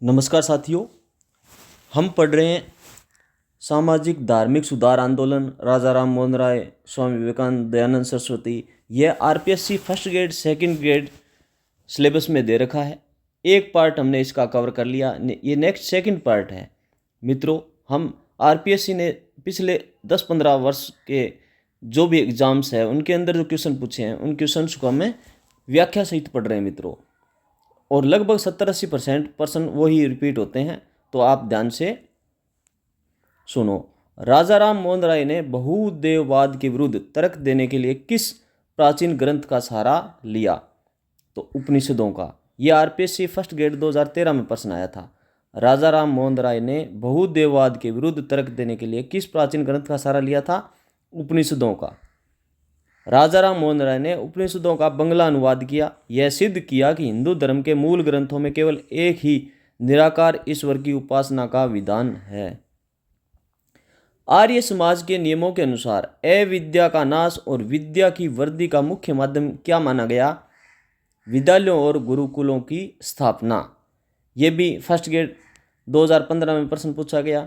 नमस्कार साथियों, हम पढ़ रहे हैं सामाजिक धार्मिक सुधार आंदोलन राजा राम मोहन राय, स्वामी विवेकानंद, दयानंद सरस्वती। यह RPSC first grade second grade syllabus में दे रखा है। एक पार्ट हमने इसका कवर कर लिया, ये नेक्स्ट सेकंड पार्ट है। मित्रों, हम आरपीएससी ने पिछले 10-15 वर्ष के जो भी एग्ज़ाम्स है उनके अंदर जो क्वेश्चन पूछे हैं उन क्वेश्चंस को हमें व्याख्या सहित पढ़ रहे हैं मित्रों, और लगभग 70-80% वही रिपीट होते हैं। तो आप ध्यान से सुनो। राजा राम मोहन राय ने बहुदेववाद के विरुद्ध तर्क देने के लिए किस प्राचीन ग्रंथ का सहारा लिया? तो उपनिषदों का। यह आरपीएससी फर्स्ट ग्रेड 2013 में प्रश्न आया था। राजा राम मोहन राय ने बहुदेववाद के विरुद्ध तर्क देने के लिए किस प्राचीन ग्रंथ का सहारा लिया था? उपनिषदों का। राजा राम मोहन राय ने उपनिषदों का बंगला अनुवाद किया। यह सिद्ध किया कि हिंदू धर्म के मूल ग्रंथों में केवल एक ही निराकार ईश्वर की उपासना का विधान है। आर्य समाज के नियमों के अनुसार अविद्या का नाश और विद्या की वृद्धि का मुख्य माध्यम क्या माना गया? विद्यालयों और गुरुकुलों की स्थापना। ये भी फर्स्ट ग्रेड 2015 में प्रश्न पूछा गया।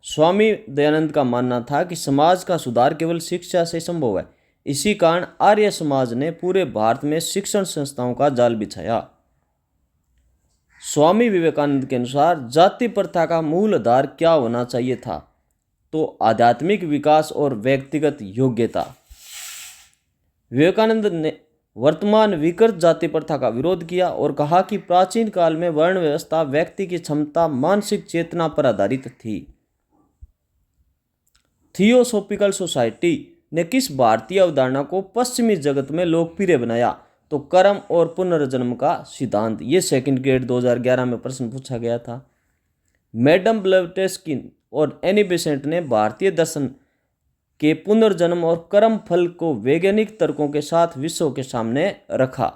स्वामी दयानंद का मानना था कि समाज का सुधार केवल शिक्षा से संभव है। इसी कारण आर्य समाज ने पूरे भारत में शिक्षण संस्थाओं का जाल बिछाया। स्वामी विवेकानंद के अनुसार जाति प्रथा का मूल आधार क्या होना चाहिए था? तो आध्यात्मिक विकास और व्यक्तिगत योग्यता। विवेकानंद ने वर्तमान विकृत जाति प्रथा का विरोध किया और कहा कि प्राचीन काल में वर्ण व्यवस्था व्यक्ति की क्षमता, मानसिक चेतना पर आधारित थी। थियोसॉफिकल सोसाइटी ने किस भारतीय अवधारणा को पश्चिमी जगत में लोकप्रिय बनाया? तो कर्म और पुनर्जन्म का सिद्धांत। ये सेकंड ग्रेड 2011 में प्रश्न पूछा गया था। मैडम ब्लेवत्स्की और एनी बेसेंट ने भारतीय दर्शन के पुनर्जन्म और कर्म फल को वैज्ञानिक तर्कों के साथ विश्व के सामने रखा।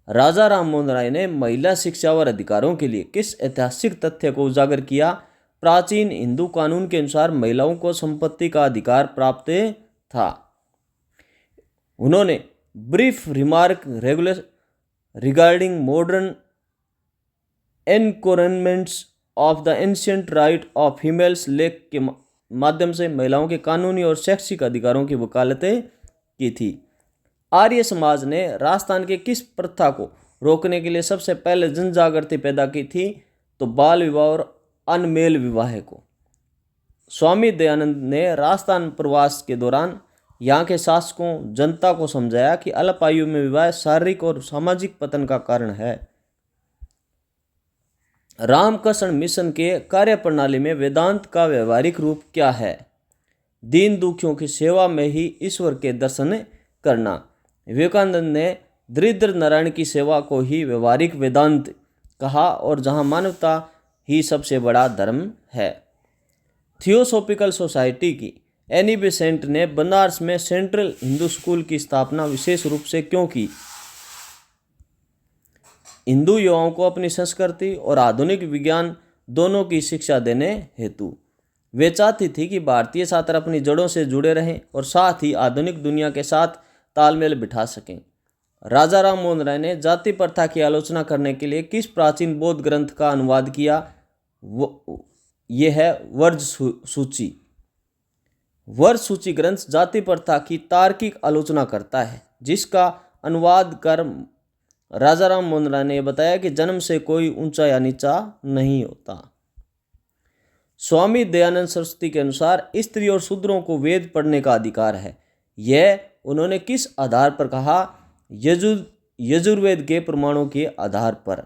राजा राम मोहन राय ने महिला शिक्षा और अधिकारों के लिए किस ऐतिहासिक तथ्य को उजागर किया? प्राचीन हिंदू कानून के अनुसार महिलाओं को संपत्ति का अधिकार प्राप्त था। उन्होंने brief remark regarding modern encroachments of the ancient right of females लेख के माध्यम से महिलाओं के कानूनी और शैक्षिक अधिकारों की वकालतें की थी। आर्य समाज ने राजस्थान के किस प्रथा को रोकने के लिए सबसे पहले जनजागृति पैदा की थी? तो बाल विवाह और अनमेल विवाह को। स्वामी दयानंद ने राजस्थान प्रवास के दौरान यहाँ के शासकों, जनता को समझाया कि अल्प आयु में विवाह शारीरिक और सामाजिक पतन का कारण है। रामकृष्ण मिशन के कार्यप्रणाली में वेदांत का व्यवहारिक रूप क्या है? दीन दुखियों की सेवा में ही ईश्वर के दर्शन करना। विवेकानंद ने दरिद्र नारायण की सेवा को ही व्यवहारिक वेदांत कहा, और जहाँ मानवता ही सबसे बड़ा धर्म है। थियोसॉफिकल सोसाइटी की एनी बेसेंट ने बनारस में सेंट्रल हिंदू स्कूल की स्थापना विशेष रूप से क्यों की? हिंदू युवाओं को अपनी संस्कृति और आधुनिक विज्ञान दोनों की शिक्षा देने हेतु। वे चाहती थी कि भारतीय छात्र अपनी जड़ों से जुड़े रहें और साथ ही आधुनिक दुनिया के साथ तालमेल बिठा सकें। राजा राम मोहन राय ने जाति प्रथा की आलोचना करने के लिए किस प्राचीन बौद्ध ग्रंथ का अनुवाद किया? ये है वर्ज सूची। वर्ज सूची ग्रंथ जाति प्रथा की तार्किक आलोचना करता है, जिसका अनुवाद कर राजा राम मोहन राय ने बताया कि जन्म से कोई ऊंचा या नीचा नहीं होता। स्वामी दयानंद सरस्वती के अनुसार स्त्री और शूद्रों को वेद पढ़ने का अधिकार है। यह उन्होंने किस आधार पर कहा? यजुर्वेद के प्रमाणों के आधार पर।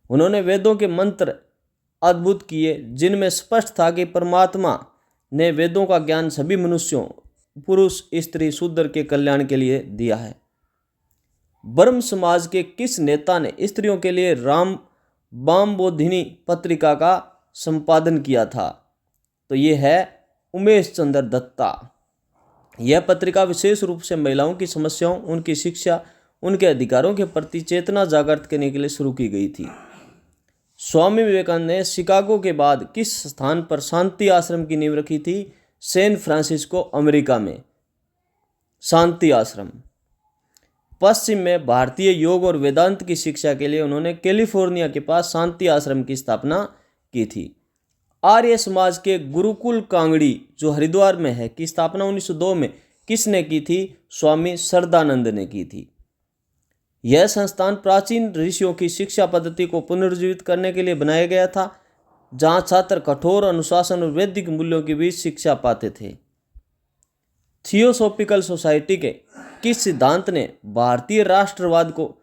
उन्होंने वेदों के मंत्र अद्भुत किए, जिनमें स्पष्ट था कि परमात्मा ने वेदों का ज्ञान सभी मनुष्यों, पुरुष स्त्री शूद्र के कल्याण के लिए दिया है। ब्रह्म समाज के किस नेता ने स्त्रियों के लिए बामबोधिनी पत्रिका का संपादन किया था? तो ये है उमेश चंद्र दत्ता। यह पत्रिका विशेष रूप से महिलाओं की समस्याओं, उनकी शिक्षा, उनके अधिकारों के प्रति चेतना जागृत करने के लिए शुरू की गई थी। स्वामी विवेकानंद ने शिकागो के बाद किस स्थान पर शांति आश्रम की नींव रखी थी? सैन फ्रांसिस्को, अमेरिका में शांति आश्रम। पश्चिम में भारतीय योग और वेदांत की शिक्षा के लिए उन्होंने कैलिफोर्निया के पास शांति आश्रम की स्थापना की थी। आर्य समाज के गुरुकुल कांगड़ी जो हरिद्वार में है की स्थापना 1902 में किसने की थी? स्वामी श्रद्धानंद ने की थी। यह संस्थान प्राचीन ऋषियों की शिक्षा पद्धति को पुनर्जीवित करने के लिए बनाया गया था, जहां छात्र कठोर अनुशासन और वैदिक मूल्यों के बीच शिक्षा पाते थे। थियोसॉफिकल सोसाइटी के किस सिद्धांत ने भारतीय राष्ट्रवाद को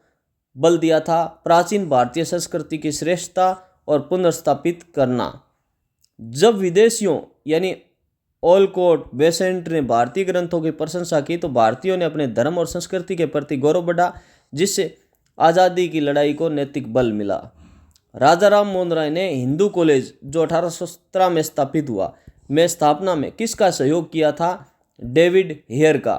बल दिया था? प्राचीन भारतीय संस्कृति की श्रेष्ठता और पुनर्स्थापित करना। जब विदेशियों यानी ओलकोट, बेसेंट ने भारतीय ग्रंथों की प्रशंसा की तो भारतीयों ने अपने धर्म और संस्कृति के प्रति गौरव बढ़ा, जिससे आज़ादी की लड़ाई को नैतिक बल मिला। राजा राम मोहन राय ने हिंदू कॉलेज जो 1817 में स्थापित हुआ में स्थापना में किसका सहयोग किया था? डेविड हेयर का।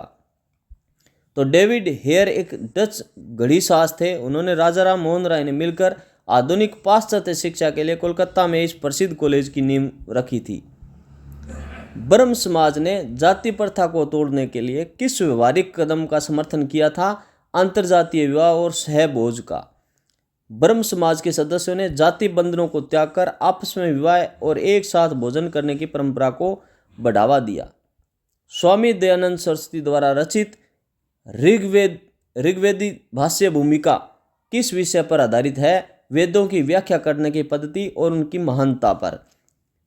तो डेविड हेयर एक डच घड़ीसाज थे। उन्होंने राजा राम मोहन राय ने मिलकर आधुनिक पाश्चात्य शिक्षा के लिए कोलकाता में इस प्रसिद्ध कॉलेज की नींव रखी थी। ब्रह्म समाज ने जाति प्रथा को तोड़ने के लिए किस व्यवहारिक कदम का समर्थन किया था? अंतरजातीय विवाह और सहभोज का। ब्रह्म समाज के सदस्यों ने जाति बंधनों को त्याग कर आपस में विवाह और एक साथ भोजन करने की परंपरा को बढ़ावा दिया। स्वामी दयानंद सरस्वती द्वारा रचित ऋग्वेदी भाष्य भूमिका किस विषय पर आधारित है? वेदों की व्याख्या करने की पद्धति और उनकी महानता पर।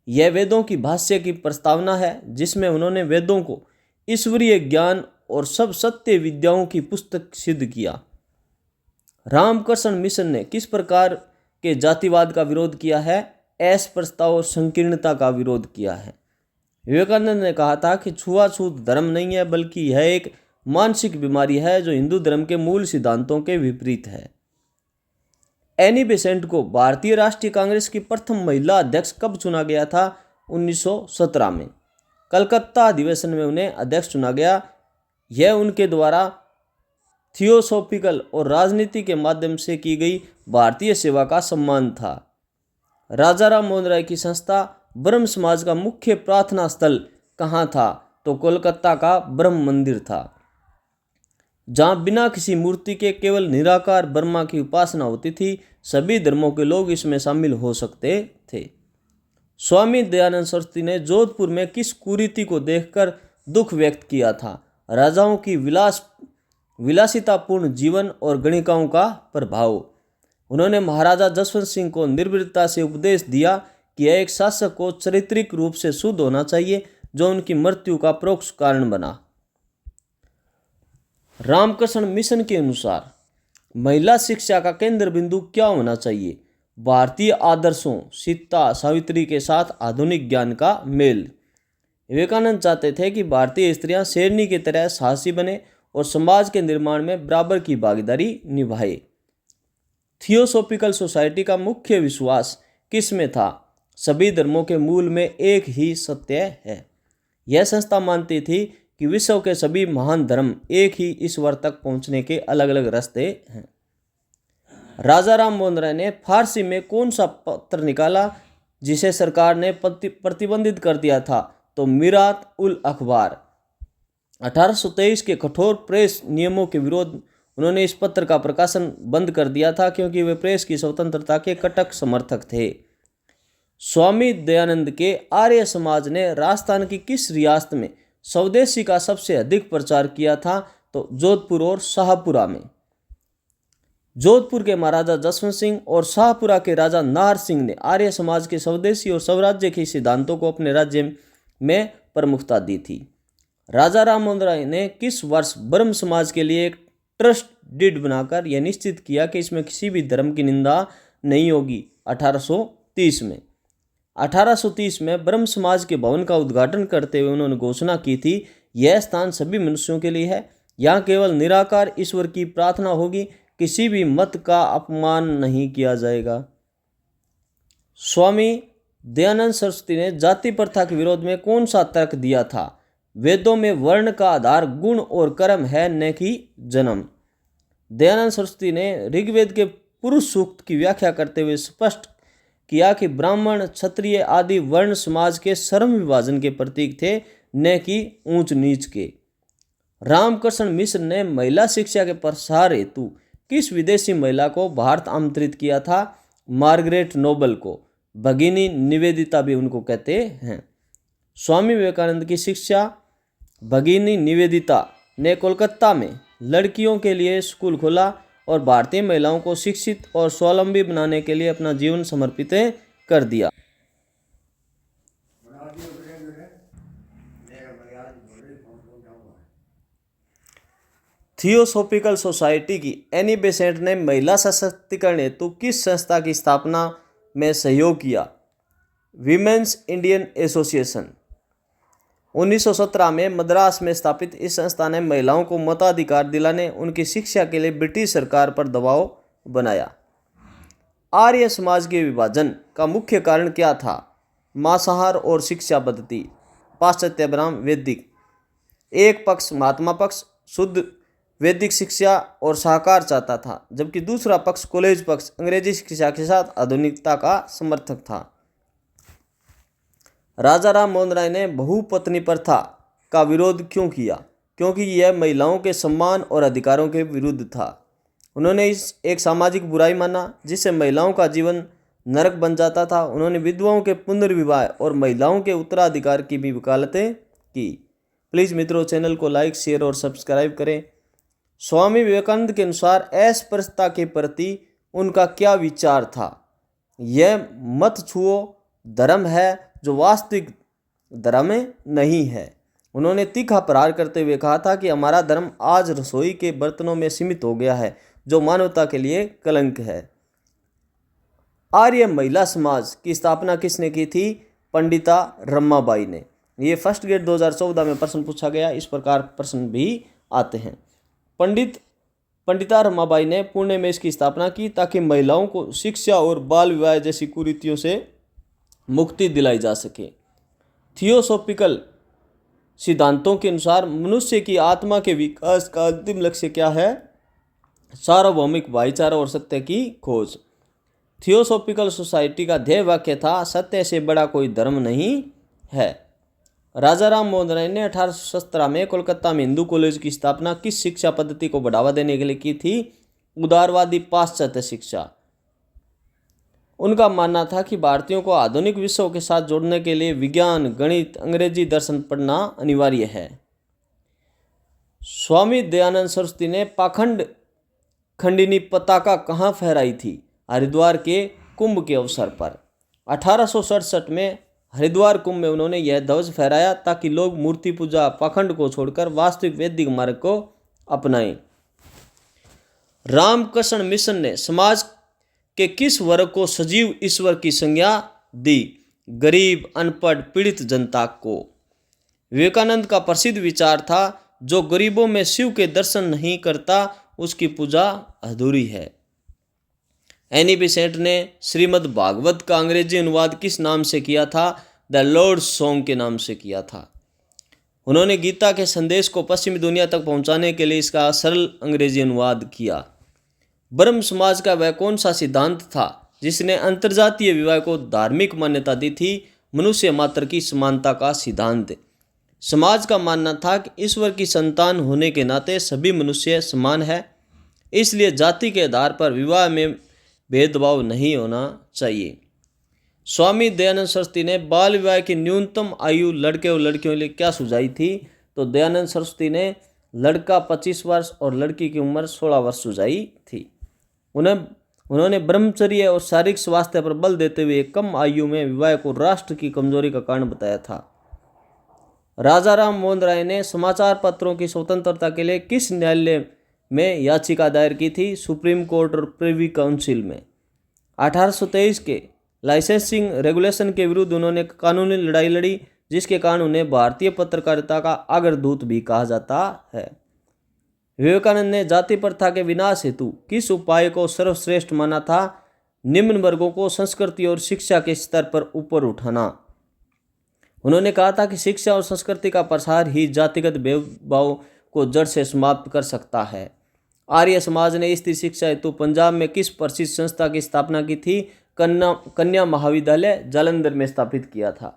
यह वेदों की भाष्य की प्रस्तावना है, जिसमें उन्होंने वेदों को ईश्वरीय ज्ञान और सब सत्य विद्याओं की पुस्तक सिद्ध किया। रामकृष्ण मिशन ने किस प्रकार के जातिवाद का विरोध किया है? अस्पृश्यता और संकीर्णता का विरोध किया है। विवेकानंद ने कहा था कि छुआछूत धर्म नहीं है, बल्कि यह एक मानसिक बीमारी है जो हिंदू धर्म के मूल सिद्धांतों के विपरीत है। एनी बेसेंट को भारतीय राष्ट्रीय कांग्रेस की प्रथम महिला अध्यक्ष कब चुना गया था? 1917 में। कलकत्ता अधिवेशन में उन्हें अध्यक्ष चुना गया। यह उनके द्वारा थियोसॉफिकल और राजनीति के माध्यम से की गई भारतीय सेवा का सम्मान था। राजा राम मोहन राय की संस्था ब्रह्म समाज का मुख्य प्रार्थना स्थल कहाँ था? तो कोलकाता का ब्रह्म मंदिर था, जहाँ बिना किसी मूर्ति के केवल निराकार ब्रह्मा की उपासना होती थी। सभी धर्मों के लोग इसमें शामिल हो सकते थे। स्वामी दयानंद सरस्वती ने जोधपुर में किस कुरीति को देखकर दुख व्यक्त किया था? राजाओं की विलासितापूर्ण जीवन और गणिकाओं का प्रभाव। उन्होंने महाराजा जसवंत सिंह को निर्भीकता से उपदेश दिया कि यह एक शासक को चारित्रिक रूप से शुद्ध होना चाहिए, जो उनकी मृत्यु का परोक्ष कारण बना। रामकृष्ण मिशन के अनुसार महिला शिक्षा का केंद्र बिंदु क्या होना चाहिए? भारतीय आदर्शों सीता सावित्री के साथ आधुनिक ज्ञान का मेल। विवेकानंद चाहते थे कि भारतीय स्त्रियां शेरनी की तरह साहसी बने और समाज के निर्माण में बराबर की भागीदारी निभाए। थियोसॉफिकल सोसाइटी का मुख्य विश्वास किस में था? सभी धर्मों के मूल में एक ही सत्य है। यह संस्था मानती थी कि विश्व के सभी महान धर्म एक ही ईश्वर तक पहुंचने के अलग अलग रास्ते हैं। राजा राम मोहन राय ने फारसी में कौन सा पत्र निकाला जिसे सरकार ने प्रतिबंधित कर दिया था? तो मिरात उल अखबार। 1823 के कठोर प्रेस नियमों के विरोध उन्होंने इस पत्र का प्रकाशन बंद कर दिया था, क्योंकि वे प्रेस की स्वतंत्रता के कटक समर्थक थे। स्वामी दयानंद के आर्य समाज ने राजस्थान की किस रियासत में स्वदेशी का सबसे अधिक प्रचार किया था? तो जोधपुर और शाहपुरा में। जोधपुर के महाराजा जसवंत सिंह और शाहपुरा के राजा नाहर सिंह ने आर्य समाज के स्वदेशी और स्वराज्य के सिद्धांतों को अपने राज्य में प्रमुखता दी थी। राजा राम मोहन राय ने किस वर्ष ब्रह्म समाज के लिए एक ट्रस्ट डीड बनाकर यह निश्चित किया कि इसमें किसी भी धर्म की निंदा नहीं होगी? 1830 में। 1830 में ब्रह्म समाज के भवन का उद्घाटन करते हुए उन्होंने घोषणा की थी, यह स्थान सभी मनुष्यों के लिए है। यहाँ केवल निराकार ईश्वर की प्रार्थना होगी, किसी भी मत का अपमान नहीं किया जाएगा। स्वामी दयानंद सरस्वती ने जाति प्रथा के विरोध में कौन सा तर्क दिया था? वेदों में वर्ण का आधार गुण और कर्म है, न कि जन्म। दयानंद सरस्वती ने ऋग्वेद के पुरुष सूक्त की व्याख्या करते हुए स्पष्ट किया कि ब्राह्मण क्षत्रिय आदि वर्ण समाज के श्रम विभाजन के प्रतीक थे, न कि ऊंच नीच के। रामकृष्ण मिश्र ने महिला शिक्षा के प्रसार हेतु किस विदेशी महिला को भारत आमंत्रित किया था? मार्गरेट नोबल को। भगिनी निवेदिता भी उनको कहते हैं। स्वामी विवेकानंद की शिक्षा। भगिनी निवेदिता ने कोलकाता में लड़कियों के लिए स्कूल खोला और भारतीय महिलाओं को शिक्षित और स्वावलंबी बनाने के लिए अपना जीवन समर्पित कर दिया। थियोसॉफिकल सोसाइटी की एनी बेसेंट ने महिला सशक्तिकरण हेतु किस संस्था की स्थापना में सहयोग किया? Women's Indian association. 1917 में मद्रास में स्थापित इस संस्था ने महिलाओं को मताधिकार दिलाने, उनकी शिक्षा के लिए ब्रिटिश सरकार पर दबाव बनाया। आर्य समाज के विभाजन का मुख्य कारण क्या था? मांसाहार और शिक्षा पद्धति। पाश्चात्य बनाम वैदिक। एक पक्ष महात्मा पक्ष शुद्ध वैदिक शिक्षा और साकार चाहता था, जबकि दूसरा पक्ष कॉलेज पक्ष अंग्रेजी शिक्षा के साथ आधुनिकता का समर्थक था। राजा राम मोहन राय ने बहुपत्नी प्रथा का विरोध क्यों किया? क्योंकि यह महिलाओं के सम्मान और अधिकारों के विरुद्ध था। उन्होंने इस एक सामाजिक बुराई माना जिससे महिलाओं का जीवन नरक बन जाता था। उन्होंने विधवाओं के पुनर्विवाह और महिलाओं के उत्तराधिकार की भी वकालतें की। प्लीज़ मित्रों, चैनल को लाइक, शेयर और सब्सक्राइब करें। स्वामी विवेकानंद के अनुसार अस्पृश्यता के प्रति उनका क्या विचार था? यह मत छुओ धर्म है जो वास्तविक धर्म नहीं है। उन्होंने तीखा प्रहार करते हुए कहा था कि हमारा धर्म आज रसोई के बर्तनों में सीमित हो गया है, जो मानवता के लिए कलंक है। आर्य महिला समाज की स्थापना किसने की थी? पंडिता रमाबाई ने। ये फर्स्ट ग्रेड 2014 में प्रश्न पूछा गया। इस प्रकार प्रश्न भी आते हैं। पंडिता रमाबाई ने पुणे में इसकी स्थापना की ताकि महिलाओं को शिक्षा और बाल विवाह जैसी कुरीतियों से मुक्ति दिलाई जा सके। थियोसॉफिकल सिद्धांतों के अनुसार मनुष्य की आत्मा के विकास का अंतिम लक्ष्य क्या है? सार्वभौमिक भाईचारा और सत्य की खोज। थियोसॉफिकल सोसाइटी का ध्येय वाक्य था, सत्य से बड़ा कोई धर्म नहीं है। राजा राम मोहन राय ने 1817 में कोलकाता में हिंदू कॉलेज की स्थापना किस शिक्षा पद्धति को बढ़ावा देने के लिए की थी? उदारवादी पाश्चात्य शिक्षा। उनका मानना था कि भारतीयों को आधुनिक विश्व के साथ जोड़ने के लिए विज्ञान, गणित, अंग्रेजी, दर्शन पढ़ना अनिवार्य है। स्वामी दयानंद सरस्वती ने पाखंड खंडिनी पताका कहाँ फहराई थी? हरिद्वार के कुंभ के अवसर पर। 1867 में हरिद्वार कुंभ में उन्होंने यह ध्वज फहराया ताकि लोग मूर्ति पूजा, पाखंड को छोड़कर वास्तविक वैदिक मार्ग को अपनाएं। रामकृष्ण मिशन ने समाज के किस वर्ग को सजीव ईश्वर की संज्ञा दी? गरीब, अनपढ़, पीड़ित जनता को। विवेकानंद का प्रसिद्ध विचार था, जो गरीबों में शिव के दर्शन नहीं करता उसकी पूजा अधूरी है। एनी बेसेंट ने श्रीमद् भागवत का अंग्रेजी अनुवाद किस नाम से किया था? द लॉर्ड्स सॉन्ग के नाम से किया था। उन्होंने गीता के संदेश को पश्चिमी दुनिया तक पहुंचाने के लिए इसका सरल अंग्रेजी अनुवाद किया। ब्रह्म समाज का वह कौन सा सिद्धांत था जिसने अंतर्जातीय विवाह को धार्मिक मान्यता दी थी? मनुष्य मात्र की समानता का सिद्धांत। समाज का मानना था कि ईश्वर की संतान होने के नाते सभी मनुष्य समान है, इसलिए जाति के आधार पर विवाह में भेदभाव नहीं होना चाहिए। स्वामी दयानंद सरस्वती ने बाल विवाह की न्यूनतम आयु लड़के और लड़कियों के लिए क्या सुझाई थी? तो दयानंद सरस्वती ने लड़का 25 वर्ष और लड़की की उम्र 16 वर्ष सुझाई थी। उन्होंने ब्रह्मचर्य और शारीरिक स्वास्थ्य पर बल देते हुए कम आयु में विवाह को राष्ट्र की कमजोरी का कारण बताया था। राजा राम मोहन राय ने समाचार पत्रों की स्वतंत्रता के लिए किस न्यायालय में याचिका दायर की थी? सुप्रीम कोर्ट और प्रिवी काउंसिल में। 1823 के लाइसेंसिंग रेगुलेशन के विरुद्ध उन्होंने कानूनी लड़ाई लड़ी, जिसके कारण उन्हें भारतीय पत्रकारिता का अग्रदूत भी कहा जाता है। विवेकानंद ने जाति प्रथा के विनाश हेतु किस उपाय को सर्वश्रेष्ठ माना था? निम्न वर्गों को संस्कृति और शिक्षा के स्तर पर ऊपर उठाना। उन्होंने कहा था कि शिक्षा और संस्कृति का प्रसार ही जातिगत भेदभाव को जड़ से समाप्त कर सकता है। आर्य समाज ने स्त्री शिक्षा हेतु पंजाब में किस प्रसिद्ध संस्था की स्थापना की थी? कन्या महाविद्यालय जालंधर में स्थापित किया था।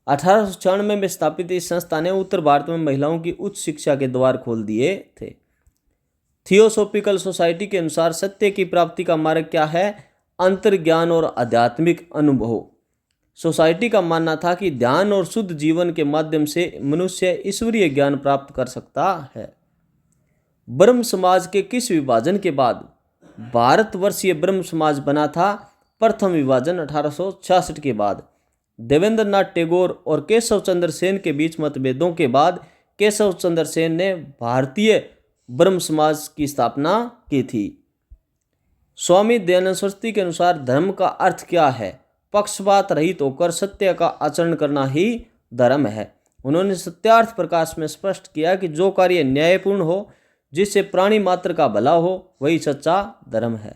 1896 में स्थापित इस संस्था ने उत्तर भारत में महिलाओं की उच्च शिक्षा के द्वार खोल दिए थे। थियोसॉफिकल सोसाइटी के अनुसार सत्य की प्राप्ति का मार्ग क्या है? अंतर्ज्ञान और आध्यात्मिक अनुभव। सोसाइटी का मानना था कि ध्यान और शुद्ध जीवन के माध्यम से मनुष्य ईश्वरीय ज्ञान प्राप्त कर सकता है। ब्रह्म समाज के किस विभाजन के बाद भारतवर्षीय ब्रह्म समाज बना था? प्रथम विभाजन 1866 के बाद। देवेंद्र नाथ टैगोर और केशव चंद्र सेन के बीच मतभेदों के बाद केशव चंद्र सेन ने भारतीय ब्रह्म समाज की स्थापना की थी। स्वामी दयानंद सरस्वती के अनुसार धर्म का अर्थ क्या है? पक्षपात रहित होकर सत्य का आचरण करना ही धर्म है। उन्होंने सत्यार्थ प्रकाश में स्पष्ट किया कि जो कार्य न्यायपूर्ण हो, जिससे प्राणी मात्र का भला हो, वही सच्चा धर्म है।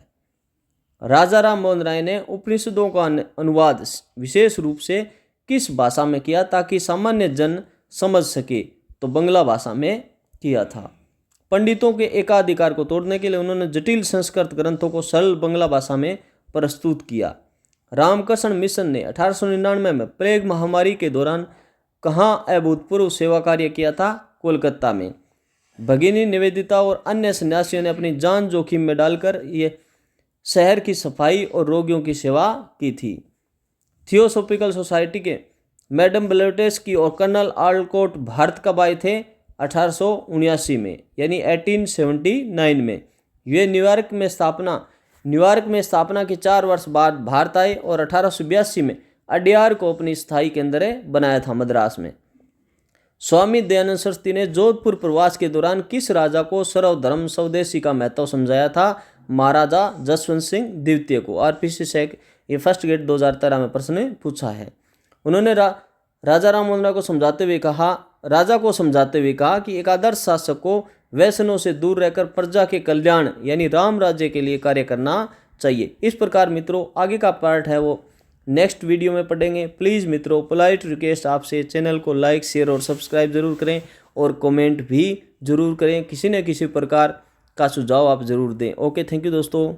राजा राम मोहन राय ने उपनिषदों का अनुवाद विशेष रूप से किस भाषा में किया ताकि सामान्य जन समझ सके? तो बांग्ला भाषा में किया था। पंडितों के एकाधिकार को तोड़ने के लिए उन्होंने जटिल संस्कृत ग्रंथों को सरल बांग्ला भाषा में प्रस्तुत किया। रामकृष्ण मिशन ने 1899 में प्लेग महामारी के दौरान कहाँ अभूतपूर्व सेवा कार्य किया था? कोलकाता में। भगिनी निवेदिता और अन्य सन्यासियों ने अपनी जान जोखिम में डालकर ये शहर की सफाई और रोगियों की सेवा की थी। थियोसॉफिकल सोसाइटी के मैडम ब्लेटेस्की और कर्नल आल्कोट भारत कब आए थे? 1879 में, यानी 1879 में। वे न्यूयॉर्क में स्थापना के 4 वर्ष बाद भारत आए और 1882 में अड्यार को अपनी स्थायी केंद्र बनाया था मद्रास में। स्वामी दयानंद सरस्वती ने जोधपुर प्रवास के दौरान किस राजा को सर्वधर्म स्वदेशी का महत्व समझाया था? महाराजा जसवंत सिंह द्वितीय को। आरपीसी सेक ये फर्स्ट गेट 2013 में प्रश्न पूछा है। उन्होंने राजा राम मोहन राय को समझाते हुए कहा कि एक आदर्श शासक को व्यसनों से दूर रहकर प्रजा के कल्याण यानी राम राज्य के लिए कार्य करना चाहिए। इस प्रकार मित्रों आगे का पार्ट है वो नेक्स्ट वीडियो में पढ़ेंगे। प्लीज़ मित्रों पोलाइट रिक्वेस्ट आपसे चैनल को लाइक शेयर और सब्सक्राइब जरूर करें और कमेंट भी जरूर करें। किसी न किसी प्रकार का सुझाव आप जरूर दें। ओके, थैंक यू दोस्तों।